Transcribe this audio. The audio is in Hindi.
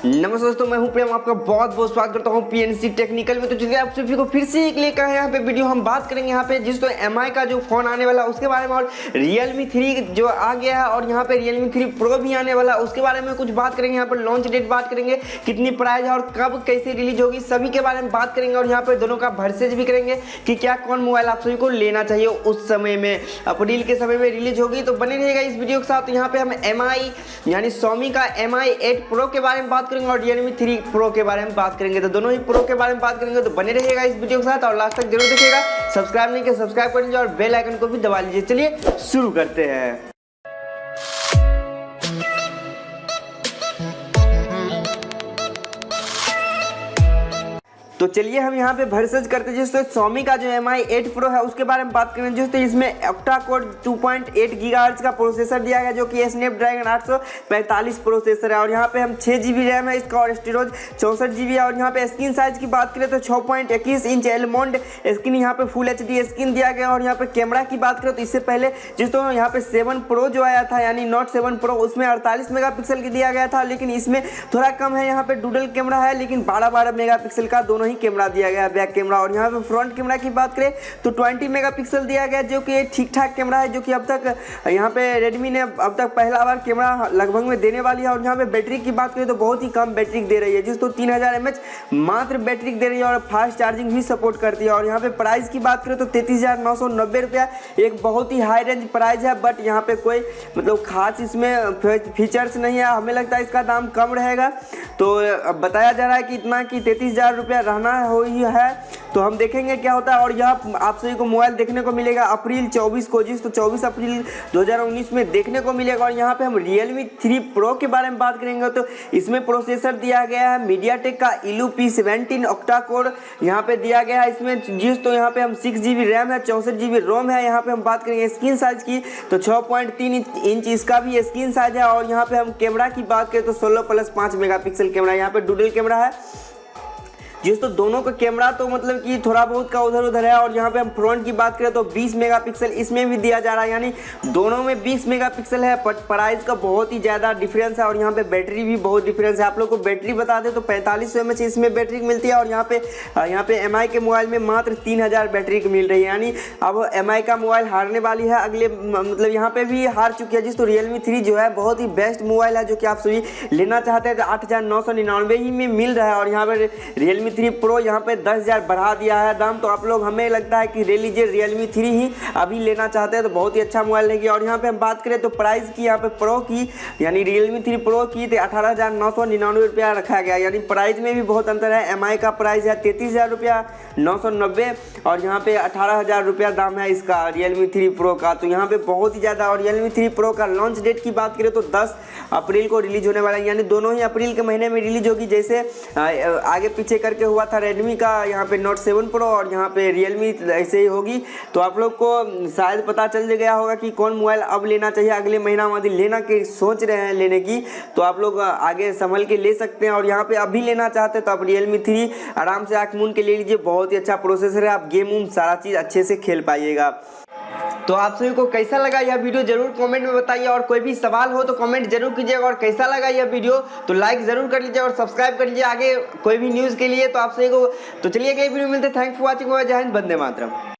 नमस्ते दोस्तों, मैं हूं प्रेम, आपका बहुत बहुत स्वागत करता हूं पीएनसी टेक्निकल में। तो चलिए आप सभी को फिर से एक लेकर यहाँ पे वीडियो हम बात करेंगे यहाँ पे जिस तो एमआई का जो फोन आने वाला है उसके बारे में, और Realme 3 जो आ गया है और यहाँ पे Realme 3 Pro भी आने वाला है उसके बारे में कुछ बात करेंगे। यहाँ पर लॉन्च डेट बात करेंगे, कितनी प्राइस है और कब कैसे रिलीज होगी, सभी के बारे में बात करेंगे। और यहाँ पे दोनों का वर्सेज भी करेंगे कि क्या कौन मोबाइल आप सभी को लेना चाहिए उस समय में, अप्रैल के समय में रिलीज होगी। तो बने रहिएगा इस वीडियो के साथ। यहाँ पे हम एमआई यानी Xiaomi का Mi 8 Pro के बारे में बात करेंगे और Realme 3 Pro के बारे में बात करेंगे। तो दोनों ही प्रो के बारे में बात करेंगे, तो बने रहिएगा इस वीडियो के साथ और लास्ट तक जरूर देखिएगा। सब्सक्राइब नहीं किया सब्सक्राइब कर लीजिए और बेल आइकन को भी दबा लीजिए। चलिए शुरू करते हैं। तो चलिए हम यहाँ पे वर्सेज करते हैं। जिससे Xiaomi का जो Mi 8 Pro है उसके बारे में बात करें, जिससे इसमें ऑक्टा कोर 2.8 गीगाहर्ट्ज का प्रोसेसर दिया गया जो कि स्नैपड्रैगन 845 प्रोसेसर है। और यहाँ पे हम 6 GB रैम है इसका और स्टोरेज 64 GB है। और यहाँ पे स्क्रीन साइज की बात करें तो 6.21 इंच एलमोंड स्क्रीन, यहाँ पे फुल HD स्क्रीन दिया गया। और यहाँ पे कैमरा की बात करें तो इससे पहले जिसको यहाँ पे 7 Pro जो आया था यानी नोट 7 Pro उसमें 48 मेगापिक्सल की दिया गया था, लेकिन इसमें थोड़ा कम है। यहाँ पे डुडल कैमरा है लेकिन 12 मेगापिक्सल का दोनों कैमरा दिया गया बैक कैमरा। और यहाँ पे फ्रंट कैमरा की बात करें तो 20 मेगापिक्सल दिया गया जो कि ठीक ठाक कैमरा है, जो कि अब तक यहाँ पे Redmi ने अब तक पहला बार कैमरा लगभग में देने वाली है। और यहाँ पे बैटरी की बात करें तो बहुत ही कम बैटरी दे रही है, जिसको 3000 mAh मात्र बैटरी दे रही है और फास्ट चार्जिंग भी सपोर्ट करती है। और यहाँ पे प्राइस की बात करें तो 33,990 रुपया एक बहुत ही हाई रेंज प्राइस है, बट यहाँ पे कोई मतलब खास इसमें फीचर्स नहीं है। हमें लगता है इसका दाम कम रहेगा, तो बताया जा रहा है कि इतना कि 33,000 रुपया रहना हुई है। तो हम देखेंगे क्या होता है। और यह आप सभी को मोबाइल देखने को मिलेगा अप्रैल 24 को, जिस तो 24 अप्रैल 2019 में देखने को मिलेगा। और यहाँ पे हम Realme 3 Pro के बारे में बात करेंगे तो इसमें प्रोसेसर दिया गया है MediaTek का Helio P17 ऑक्टा कोर यहाँ पे दिया गया है इसमें, जिस तो यहाँ पे हम 6 GB रैम है 64 GB रोम है। यहाँ पे हम बात करेंगे स्क्रीन साइज की तो 6.3 इंच इसका भी स्क्रीन साइज है। और यहाँ पे हम कैमरा की बात करें तो 16+5 मेगापिक्सल कैमरा, यहाँ पे डुडल कैमरा है जिस तो दोनों का कैमरा तो मतलब कि थोड़ा बहुत का उधर उधर है। और यहाँ पे हम फ्रंट की बात करें तो 20 मेगापिक्सल इसमें भी दिया जा रहा है, यानी दोनों में 20 मेगापिक्सल है। बट प्राइस का बहुत ही ज़्यादा डिफरेंस है। और यहाँ पे बैटरी भी बहुत डिफरेंस है। आप लोग को बैटरी बता दें तो 4500 mAh इसमें बैटरी मिलती है। और यहाँ पे एमआई के मोबाइल में मात्र 3000 बैटरी की मिल रही है, यानी अब एमआई का मोबाइल हारने वाली है अगले, मतलब यहाँ पे भी हार चुकी है। जिस तो Realme 3 जो है बहुत ही बेस्ट मोबाइल है, जो कि आप सभी लेना चाहते हैं तो 8,999 ही में मिल रहा है। और यहाँ पर Realme 3 Pro यहाँ पे 10,000 बढ़ा दिया है दाम। तो आप लोग, हमें लगता है कि ले लीजिए Realme 3 ही अभी लेना चाहते हैं तो बहुत ही अच्छा मोबाइल लेंगे। और यहाँ पे हम बात करें तो प्राइस की यहाँ पे प्रो की यानी Realme 3 Pro की 18,999 रुपया रखा गया, यानी प्राइस में भी बहुत अंतर है। एमआई का प्राइस है 33,000 रुपया 990 और यहाँ पे 18,000 रुपया दाम है इसका Realme 3 Pro का। तो यहाँ पे बहुत ही ज़्यादा। और Realme 3 Pro का लॉन्च डेट की बात करें तो 10 अप्रैल को रिलीज होने वाला है, यानी दोनों ही अप्रैल के महीने में रिलीज होगी। जैसे आगे पीछे करके हुआ था Redmi का यहाँ पे Note 7 Pro और यहाँ पे Realme ऐसे ही होगी। तो आप लोग को शायद पता चल गया होगा कि कौन मोबाइल अब लेना चाहिए। अगले महीना में लेना के सोच रहे हैं लेने की तो आप लोग आगे संभल के ले सकते हैं। और यहाँ पे अभी लेना चाहते हैं तो आप Realme 3 आराम से आँख मूंद के ले लीजिए, बहुत ही अच्छा प्रोसेसर है। आप गेम वूम सारा चीज़ अच्छे से खेल पाइएगा। तो आप सभी को कैसा लगा यह वीडियो जरूर कमेंट में बताइए, और कोई भी सवाल हो तो कमेंट जरूर कीजिएगा। और कैसा लगा यह वीडियो तो लाइक जरूर कर लीजिए और सब्सक्राइब कर लीजिए आगे कोई भी न्यूज़ के लिए। तो आप सभी को तो चलिए अगले वीडियो मिलते हैं। Thanks for watching. जय हिंद, वंदे मातरम।